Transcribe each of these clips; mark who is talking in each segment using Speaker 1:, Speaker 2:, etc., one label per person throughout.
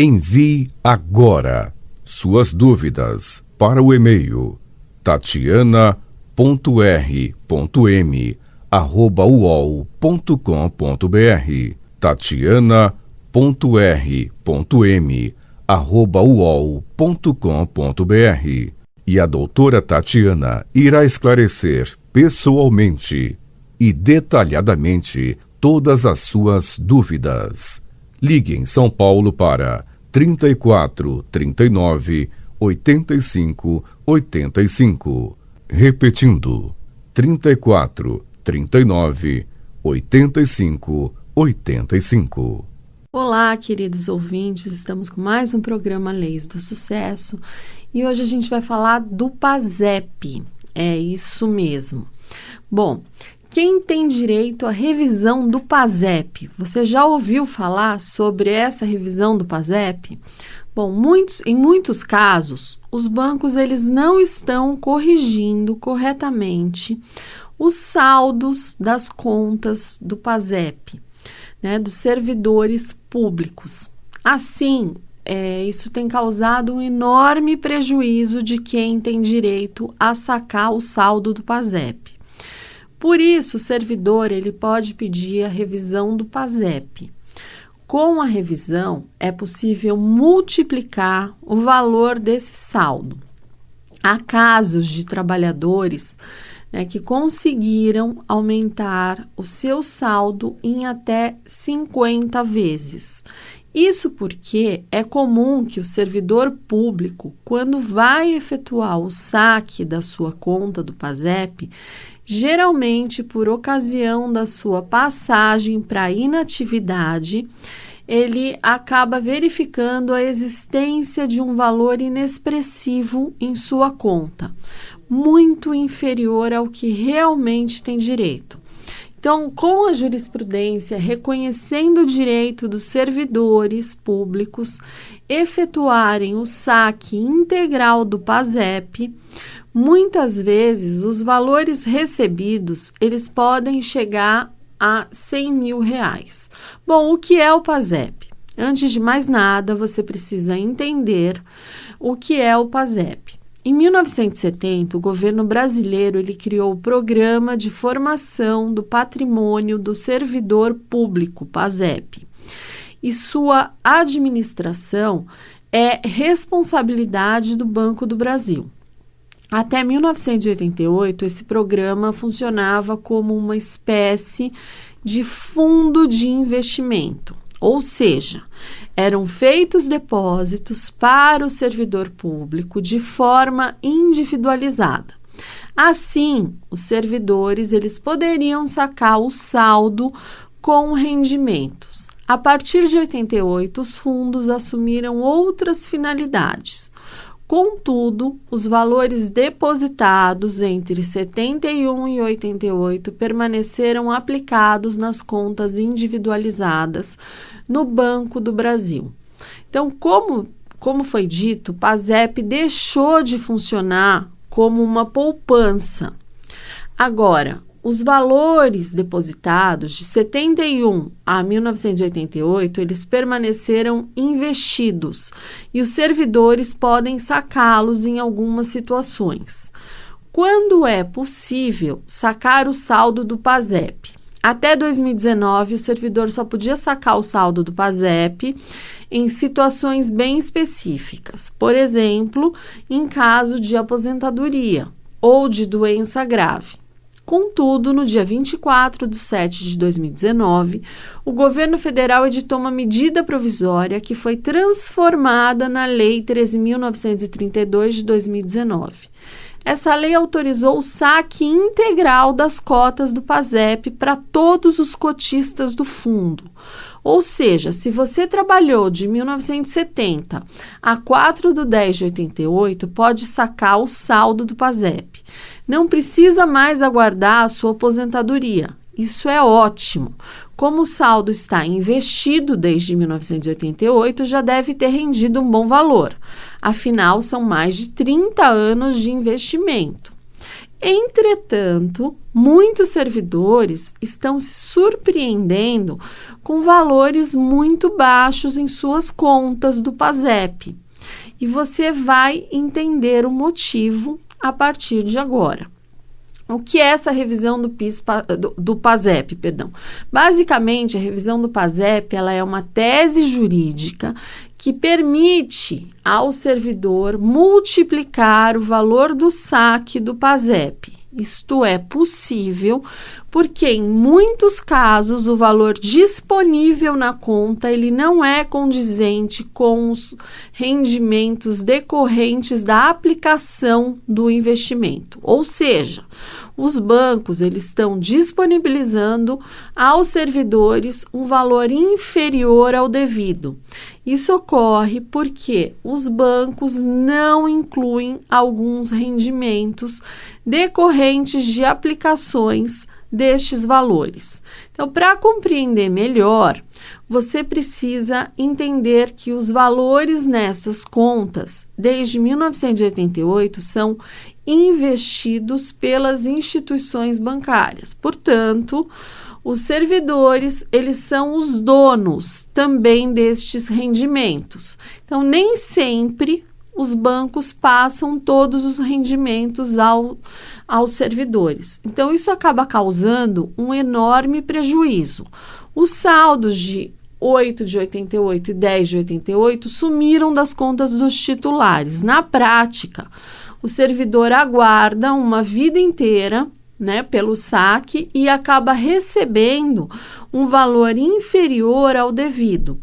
Speaker 1: Envie agora suas dúvidas para o e-mail tatiana.r.m@uol.com.br tatiana.r.m@uol.com.br e a doutora Tatiana irá esclarecer pessoalmente e detalhadamente todas as suas dúvidas. Ligue em São Paulo para 34 39 85 85. Repetindo, 34 39 85 85.
Speaker 2: Olá, queridos ouvintes, estamos com mais um programa Leis do Sucesso e hoje a gente vai falar do PASEP. É isso mesmo. Bom, quem tem direito à revisão do PASEP? Você já ouviu falar sobre essa revisão do PASEP? Bom, em muitos casos, os bancos eles não estão corrigindo corretamente os saldos das contas do PASEP, né, dos servidores públicos. Assim, isso tem causado um enorme prejuízo de quem tem direito a sacar o saldo do PASEP. Por isso, o servidor ele pode pedir a revisão do PASEP. Com a revisão, é possível multiplicar o valor desse saldo. Há casos de trabalhadores, né, que conseguiram aumentar o seu saldo em até 50 vezes. Isso porque é comum que o servidor público, quando vai efetuar o saque da sua conta do PASEP, geralmente por ocasião da sua passagem para inatividade, ele acaba verificando a existência de um valor inexpressivo em sua conta, muito inferior ao que realmente tem direito. Então, com a jurisprudência reconhecendo o direito dos servidores públicos efetuarem o saque integral do PASEP, muitas vezes os valores recebidos eles podem chegar a R$100 mil. Bom, o que é o PASEP? Antes de mais nada, você precisa entender o que é o PASEP. Em 1970, o governo brasileiro ele criou o Programa de Formação do Patrimônio do Servidor Público, PASEP, e sua administração é responsabilidade do Banco do Brasil. Até 1988, esse programa funcionava como uma espécie de fundo de investimento, ou seja, eram feitos depósitos para o servidor público de forma individualizada. Assim, os servidores eles poderiam sacar o saldo com rendimentos. A partir de 88, os fundos assumiram outras finalidades. Contudo, os valores depositados entre 71 e 88 permaneceram aplicados nas contas individualizadas no Banco do Brasil. Então, como foi dito, o PASEP deixou de funcionar como uma poupança. Agora, os valores depositados de 71 a 1988, eles permaneceram investidos e os servidores podem sacá-los em algumas situações. Quando é possível sacar o saldo do PASEP? Até 2019, o servidor só podia sacar o saldo do PASEP em situações bem específicas. Por exemplo, em caso de aposentadoria ou de doença grave. Contudo, no dia 24 de 7 de 2019, o governo federal editou uma medida provisória que foi transformada na Lei 13.932 de 2019. Essa lei autorizou o saque integral das cotas do PASEP para todos os cotistas do fundo. Ou seja, se você trabalhou de 1970 a 4 de 10 de 88, pode sacar o saldo do PASEP. Não precisa mais aguardar a sua aposentadoria. Isso é ótimo. Como o saldo está investido desde 1988, já deve ter rendido um bom valor. Afinal, são mais de 30 anos de investimento. Entretanto, muitos servidores estão se surpreendendo com valores muito baixos em suas contas do PASEP. E você vai entender o motivo a partir de agora. O que é essa revisão do PASEP? Basicamente, a revisão do PASEP ela é uma tese jurídica que permite ao servidor multiplicar o valor do saque do PASEP. Isto é possível porque, em muitos casos, o valor disponível na conta ele não é condizente com os rendimentos decorrentes da aplicação do investimento. Ou seja, os bancos eles estão disponibilizando aos servidores um valor inferior ao devido. Isso ocorre porque os bancos não incluem alguns rendimentos decorrentes de aplicações destes valores. Então, para compreender melhor, você precisa entender que os valores nessas contas, desde 1988, são investidos pelas instituições bancárias. Portanto, os servidores, eles são os donos também destes rendimentos. Então, nem sempre os bancos passam todos os rendimentos aos servidores. Então, isso acaba causando um enorme prejuízo. Os saldos de 8 de 88 e 10 de 88 sumiram das contas dos titulares. Na prática, o servidor aguarda uma vida inteira, pelo saque e acaba recebendo um valor inferior ao devido.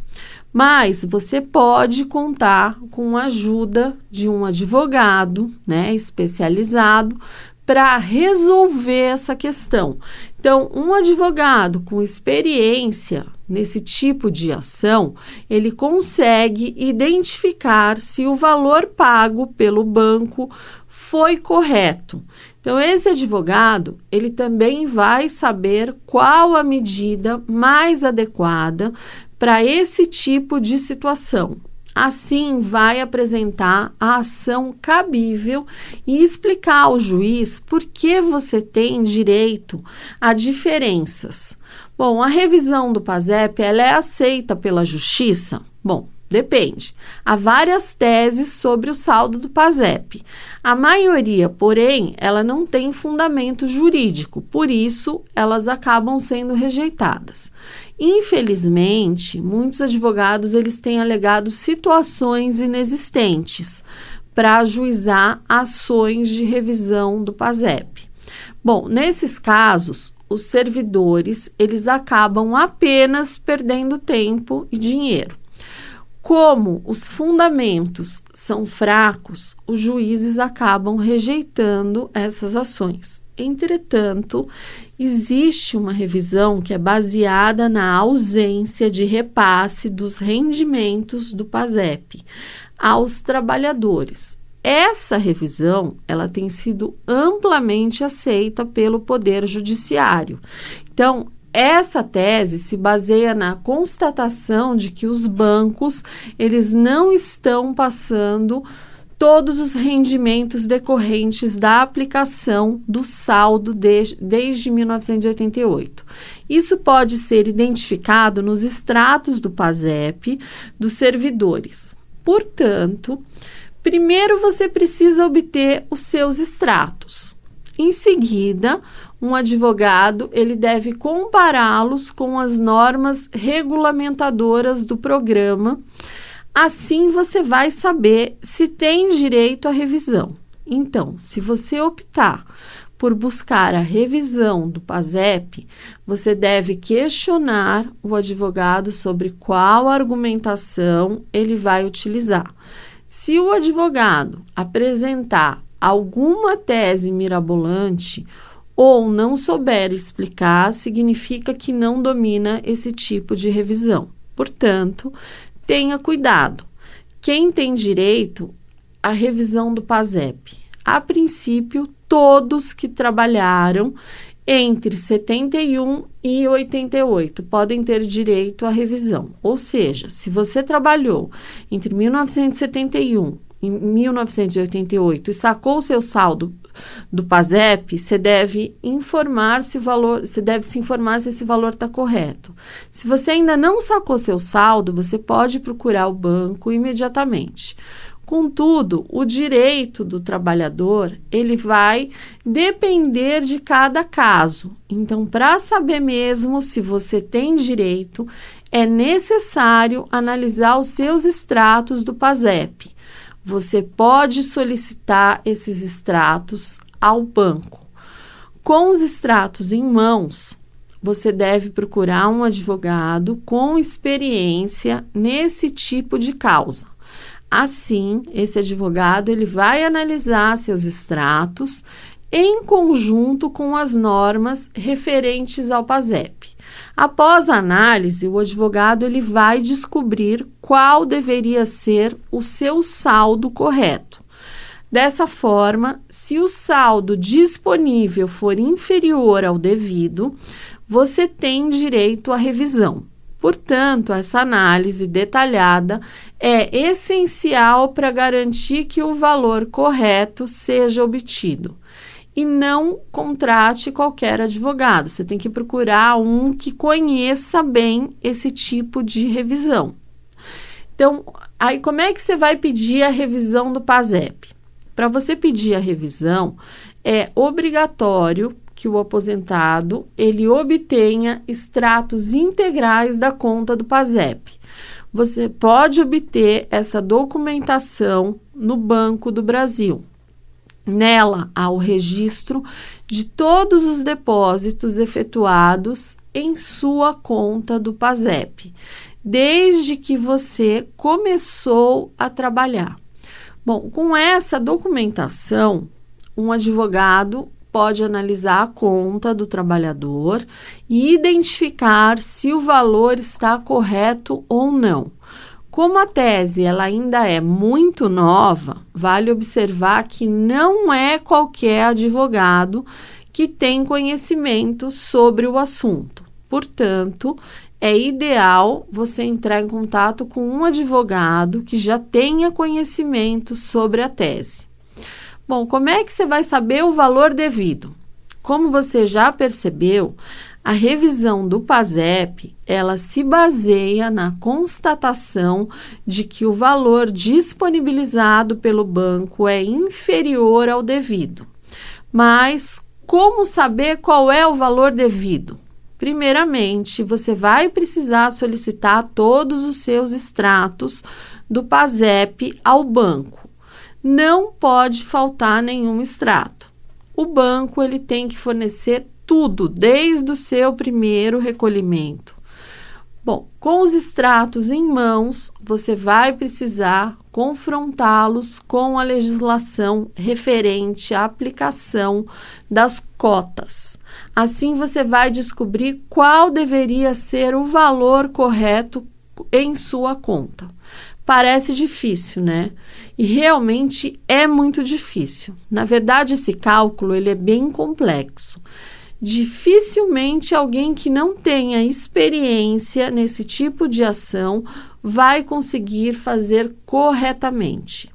Speaker 2: Mas você pode contar com a ajuda de um advogado, especializado para resolver essa questão. Então, um advogado com experiência nesse tipo de ação, ele consegue identificar se o valor pago pelo banco foi correto. Então, esse advogado, ele também vai saber qual a medida mais adequada para esse tipo de situação. Assim, vai apresentar a ação cabível e explicar ao juiz por que você tem direito a diferenças. Bom, a revisão do PASEP, ela é aceita pela Justiça? Bom, depende. Há várias teses sobre o saldo do PASEP. A maioria, porém, ela não tem fundamento jurídico, por isso elas acabam sendo rejeitadas. Infelizmente, muitos advogados eles têm alegado situações inexistentes para ajuizar ações de revisão do PASEP. Bom, nesses casos, os servidores eles acabam apenas perdendo tempo e dinheiro. Como os fundamentos são fracos, os juízes acabam rejeitando essas ações. Entretanto, existe uma revisão que é baseada na ausência de repasse dos rendimentos do PASEP aos trabalhadores. Essa revisão, ela tem sido amplamente aceita pelo Poder Judiciário. Então, essa tese se baseia na constatação de que os bancos, eles não estão passando todos os rendimentos decorrentes da aplicação do saldo desde 1988. Isso pode ser identificado nos extratos do PASEP dos servidores. Portanto, primeiro você precisa obter os seus extratos. Em seguida, um advogado ele deve compará-los com as normas regulamentadoras do programa. Assim, você vai saber se tem direito à revisão. Então, se você optar por buscar a revisão do PASEP, você deve questionar o advogado sobre qual argumentação ele vai utilizar. Se o advogado apresentar alguma tese mirabolante ou não souber explicar, significa que não domina esse tipo de revisão. Portanto, tenha cuidado. Quem tem direito à revisão do PASEP? A princípio, todos que trabalharam entre 71 e 88 podem ter direito à revisão. Ou seja, se você trabalhou entre 1971 e 1988 e sacou o seu saldo do PASEP, você deve se informar se esse valor está correto. Se você ainda não sacou seu saldo, você pode procurar o banco imediatamente. Contudo, o direito do trabalhador, ele vai depender de cada caso. Então, para saber mesmo se você tem direito, é necessário analisar os seus extratos do PASEP. Você pode solicitar esses extratos ao banco. Com os extratos em mãos, você deve procurar um advogado com experiência nesse tipo de causa. Assim, esse advogado ele vai analisar seus extratos em conjunto com as normas referentes ao PASEP. Após a análise, o advogado ele vai descobrir qual deveria ser o seu saldo correto. Dessa forma, se o saldo disponível for inferior ao devido, você tem direito à revisão. Portanto, essa análise detalhada é essencial para garantir que o valor correto seja obtido. E não contrate qualquer advogado. Você tem que procurar um que conheça bem esse tipo de revisão. Então, aí como é que você vai pedir a revisão do PASEP? Para você pedir a revisão, é obrigatório que o aposentado ele obtenha extratos integrais da conta do PASEP. Você pode obter essa documentação no Banco do Brasil. Nela há o registro de todos os depósitos efetuados em sua conta do PASEP, desde que você começou a trabalhar. Bom, com essa documentação, um advogado pode analisar a conta do trabalhador e identificar se o valor está correto ou não. Como a tese ela ainda é muito nova, vale observar que não é qualquer advogado que tem conhecimento sobre o assunto. Portanto, é ideal você entrar em contato com um advogado que já tenha conhecimento sobre a tese. Bom, como é que você vai saber o valor devido? Como você já percebeu, a revisão do PASEP, ela se baseia na constatação de que o valor disponibilizado pelo banco é inferior ao devido. Mas como saber qual é o valor devido? Primeiramente, você vai precisar solicitar todos os seus extratos do PASEP ao banco. Não pode faltar nenhum extrato. O banco ele tem que fornecer tudo, desde o seu primeiro recolhimento. Bom, com os extratos em mãos, você vai precisar confrontá-los com a legislação referente à aplicação das cotas. Assim, você vai descobrir qual deveria ser o valor correto em sua conta. Parece difícil, né? E realmente é muito difícil. Na verdade, esse cálculo ele é bem complexo. Dificilmente alguém que não tenha experiência nesse tipo de ação vai conseguir fazer corretamente.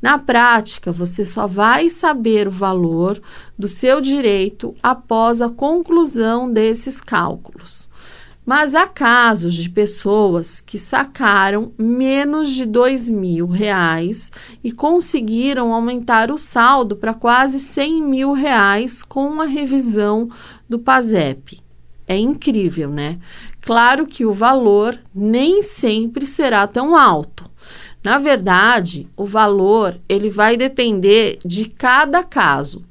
Speaker 2: Na prática, você só vai saber o valor do seu direito após a conclusão desses cálculos. Mas há casos de pessoas que sacaram menos de R$2.000 e conseguiram aumentar o saldo para quase R$100.000 com a revisão do PASEP. É incrível, né? Claro que o valor nem sempre será tão alto. Na verdade, o valor ele vai depender de cada caso.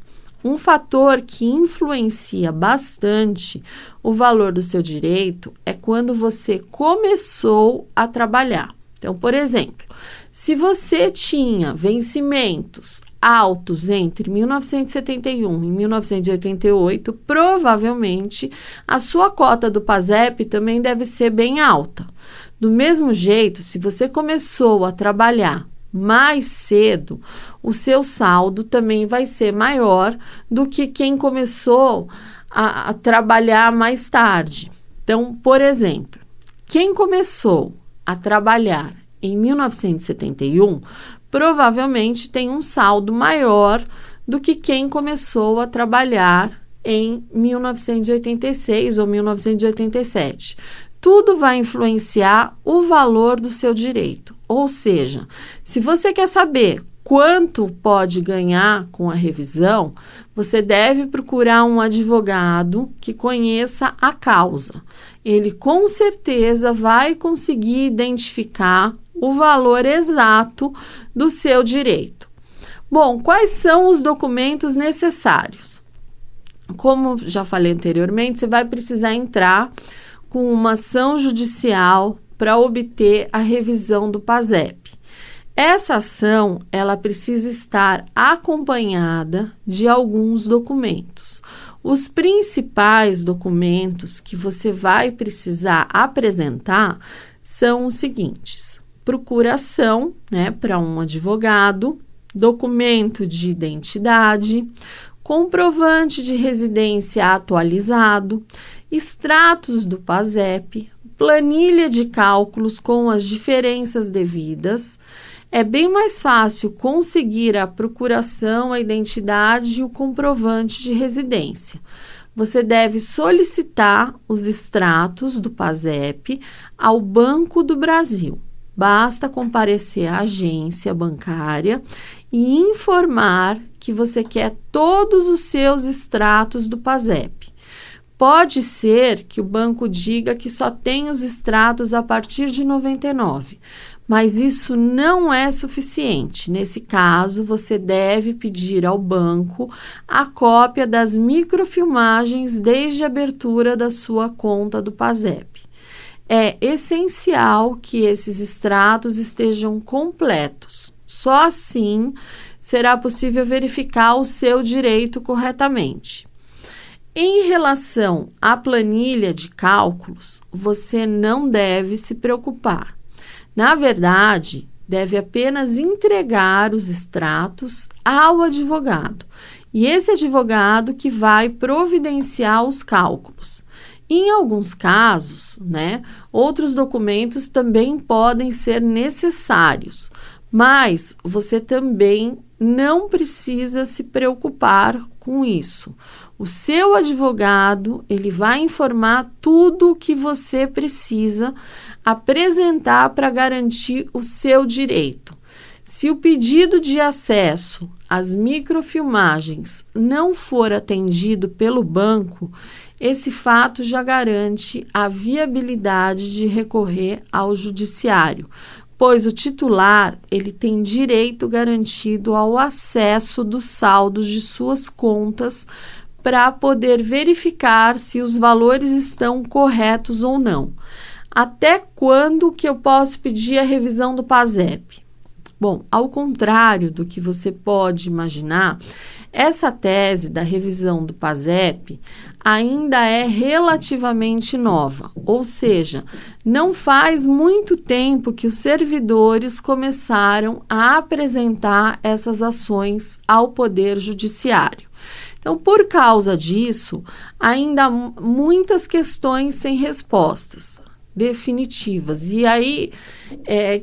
Speaker 2: Um fator que influencia bastante o valor do seu direito é quando você começou a trabalhar. Então, por exemplo, se você tinha vencimentos altos entre 1971 e 1988, provavelmente a sua cota do PASEP também deve ser bem alta. Do mesmo jeito, se você começou a trabalhar mais cedo, o seu saldo também vai ser maior do que quem começou a trabalhar mais tarde. Então, por exemplo, quem começou a trabalhar em 1971 provavelmente tem um saldo maior do que quem começou a trabalhar em 1986 ou 1987. Tudo vai influenciar o valor do seu direito. Ou seja, se você quer saber quanto pode ganhar com a revisão, você deve procurar um advogado que conheça a causa. Ele com certeza vai conseguir identificar o valor exato do seu direito. Bom, quais são os documentos necessários? Como já falei anteriormente, você vai precisar entrar com uma ação judicial para obter a revisão do PASEP. Essa ação, ela precisa estar acompanhada de alguns documentos. Os principais documentos que você vai precisar apresentar são os seguintes: procuração, para um advogado, documento de identidade, comprovante de residência atualizado, extratos do PASEP, planilha de cálculos com as diferenças devidas. É bem mais fácil conseguir a procuração, a identidade e o comprovante de residência. Você deve solicitar os extratos do PASEP ao Banco do Brasil. Basta comparecer à agência bancária e informar que você quer todos os seus extratos do PASEP. Pode ser que o banco diga que só tem os extratos a partir de 99, mas isso não é suficiente. Nesse caso, você deve pedir ao banco a cópia das microfilmagens desde a abertura da sua conta do PASEP. É essencial que esses extratos estejam completos. Só assim será possível verificar o seu direito corretamente. Em relação à planilha de cálculos, você não deve se preocupar. Na verdade, deve apenas entregar os extratos ao advogado. E esse advogado que vai providenciar os cálculos. Em alguns casos, outros documentos também podem ser necessários, mas você também não precisa se preocupar com isso. O seu advogado, ele vai informar tudo o que você precisa apresentar para garantir o seu direito. Se o pedido de acesso às microfilmagens não for atendido pelo banco, esse fato já garante a viabilidade de recorrer ao judiciário, pois o titular ele tem direito garantido ao acesso dos saldos de suas contas para poder verificar se os valores estão corretos ou não. Até quando que eu posso pedir a revisão do PASEP? Bom, ao contrário do que você pode imaginar, essa tese da revisão do PASEP ainda é relativamente nova, ou seja, não faz muito tempo que os servidores começaram a apresentar essas ações ao Poder Judiciário. Então, por causa disso, ainda há muitas questões sem respostas definitivas. E aí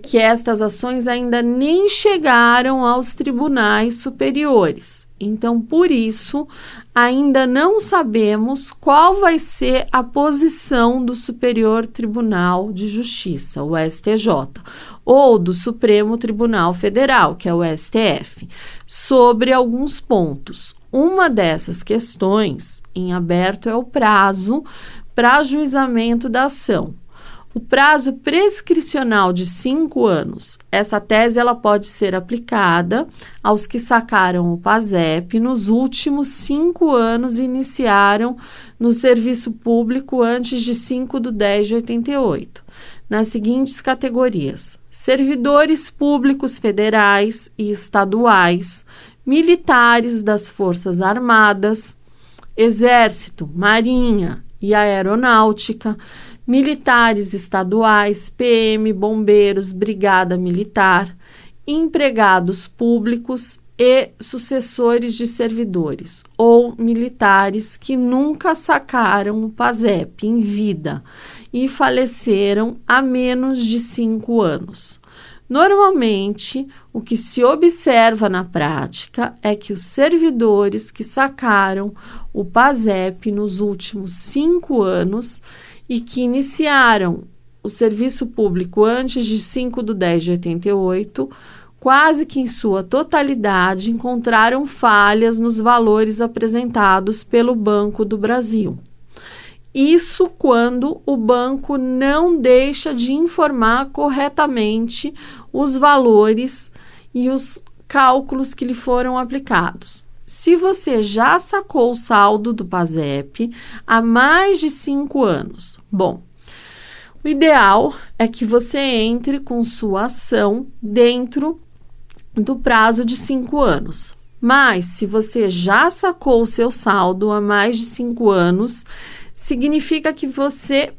Speaker 2: que estas ações ainda nem chegaram aos tribunais superiores. Então, por isso, ainda não sabemos qual vai ser a posição do Superior Tribunal de Justiça, o STJ, ou do Supremo Tribunal Federal, que é o STF, sobre alguns pontos. Uma dessas questões em aberto é o prazo para ajuizamento da ação. O prazo prescricional de 5 anos, essa tese ela pode ser aplicada aos que sacaram o PASEP nos últimos 5 anos e iniciaram no serviço público antes de 5/10/88, nas seguintes categorias: servidores públicos federais e estaduais, militares das Forças Armadas, Exército, Marinha e Aeronáutica, militares estaduais, PM, bombeiros, brigada militar, empregados públicos e sucessores de servidores ou militares que nunca sacaram o PASEP em vida e faleceram há menos de 5 anos. Normalmente, o que se observa na prática é que os servidores que sacaram o PASEP nos últimos 5 anos e que iniciaram o serviço público antes de 5/10/88, quase que em sua totalidade encontraram falhas nos valores apresentados pelo Banco do Brasil. Isso quando o banco não deixa de informar corretamente os valores e os cálculos que lhe foram aplicados. Se você já sacou o saldo do PASEP há mais de 5 anos, bom, o ideal é que você entre com sua ação dentro do prazo de 5 anos. Mas, se você já sacou o seu saldo há mais de 5 anos, significa que você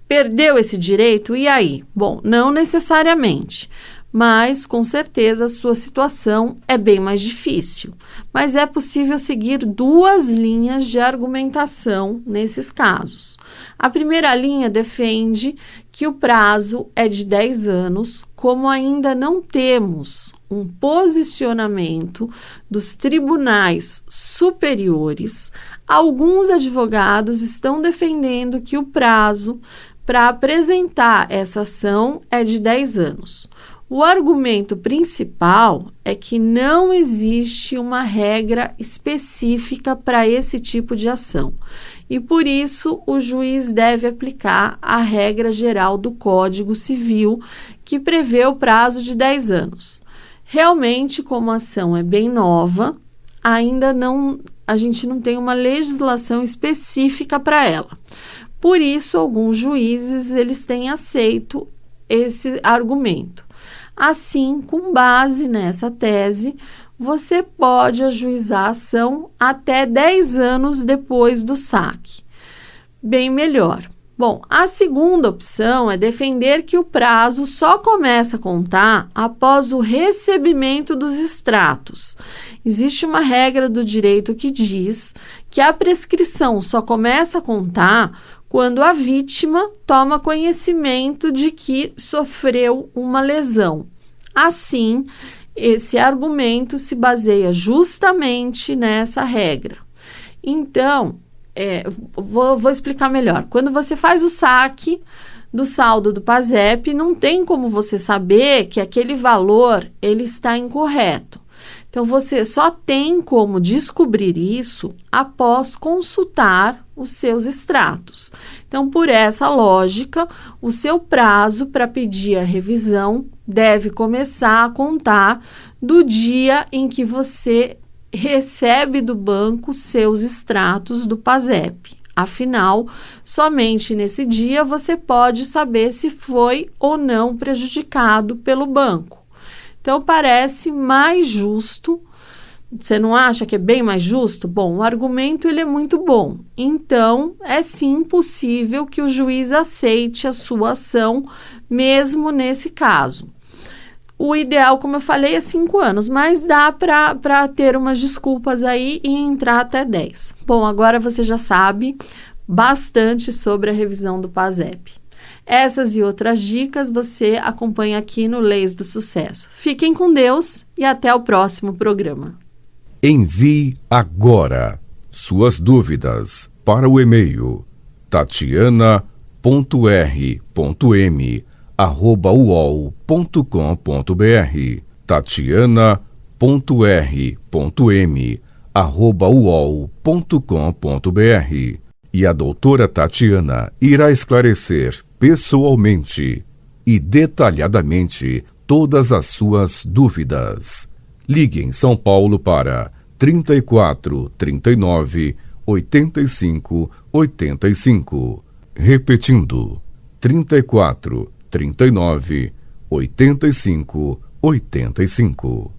Speaker 2: perdeu esse direito? E aí? Bom, não necessariamente, mas com certeza a sua situação é bem mais difícil. Mas é possível seguir 2 linhas de argumentação nesses casos. A primeira linha defende que o prazo é de 10 anos, como ainda não temos um posicionamento dos tribunais superiores, alguns advogados estão defendendo que o prazo para apresentar essa ação é de 10 anos. O argumento principal é que não existe uma regra específica para esse tipo de ação e, por isso, o juiz deve aplicar a regra geral do Código Civil, que prevê o prazo de 10 anos. Realmente, como a ação é bem nova, a gente não tem uma legislação específica para ela. Por isso, alguns juízes eles têm aceito esse argumento. Assim, com base nessa tese, você pode ajuizar a ação até 10 anos depois do saque. Bem melhor. Bom, a segunda opção é defender que o prazo só começa a contar após o recebimento dos extratos. Existe uma regra do direito que diz que a prescrição só começa a contar quando a vítima toma conhecimento de que sofreu uma lesão. Assim, esse argumento se baseia justamente nessa regra. Então, vou explicar melhor. Quando você faz o saque do saldo do PASEP, não tem como você saber que aquele valor ele está incorreto. Então, você só tem como descobrir isso após consultar os seus extratos. Então, por essa lógica, o seu prazo para pedir a revisão deve começar a contar do dia em que você recebe do banco seus extratos do PASEP. Afinal, somente nesse dia você pode saber se foi ou não prejudicado pelo banco. Então, parece mais justo. Você não acha que é bem mais justo? Bom, o argumento ele é muito bom. Então, é sim possível que o juiz aceite a sua ação, mesmo nesse caso. O ideal, como eu falei, é 5 anos, mas dá para ter umas desculpas aí e entrar até 10. Bom, agora você já sabe bastante sobre a revisão do PASEP. Essas e outras dicas você acompanha aqui no Leis do Sucesso. Fiquem com Deus e até o próximo programa.
Speaker 1: Envie agora suas dúvidas para o e-mail tatiana.r.m@uol.com.br tatiana.r.m@uol.com.br E a doutora Tatiana irá esclarecer pessoalmente e detalhadamente todas as suas dúvidas. Ligue em São Paulo para 34 39 85 85. Repetindo, 34 39 85 85.